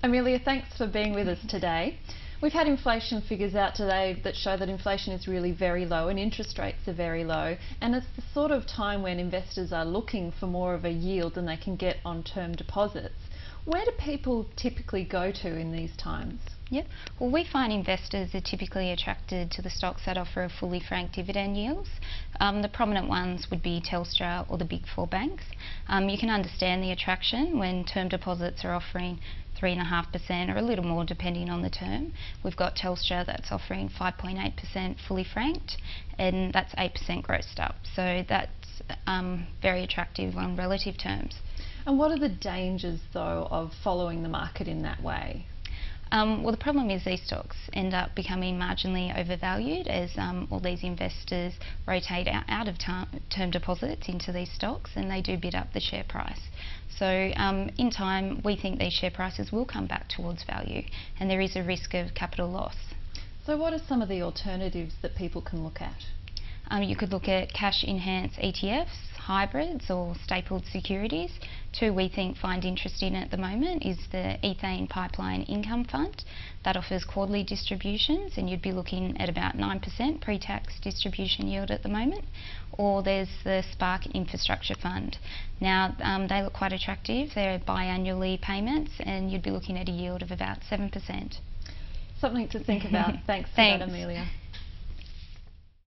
Amelia, thanks for being with us today. We've had inflation figures out today that show that inflation is really very low and interest rates are very low, and it's the sort of time when investors are looking for more of a yield than they can get on term deposits. Where do people typically go to in these times? Yep. Well, we find investors are typically attracted to the stocks that offer a fully franked dividend yields. The prominent ones would be Telstra or the big four banks. You can understand the attraction when term deposits are offering 3.5% or a little more depending on the term. We've got Telstra that's offering 5.8% fully franked, and that's 8% grossed up. So that's very attractive on relative terms. And what are the dangers, though, of following the market in that way? Well, the problem is these stocks end up becoming marginally overvalued as all these investors rotate out of term deposits into these stocks, and they do bid up the share price. So in time, we think these share prices will come back towards value, and there is a risk of capital loss. So what are some of the alternatives that people can look at? You could look at cash-enhanced ETFs, hybrids or stapled securities. Two we think find interesting at the moment is the Ethane Pipeline Income Fund. That offers quarterly distributions, and you'd be looking at about 9% pre-tax distribution yield at the moment. Or there's the Spark Infrastructure Fund. Now they look quite attractive. They're biannually payments, and you'd be looking at a yield of about 7%. Something to think about. Thanks for that, Amelia.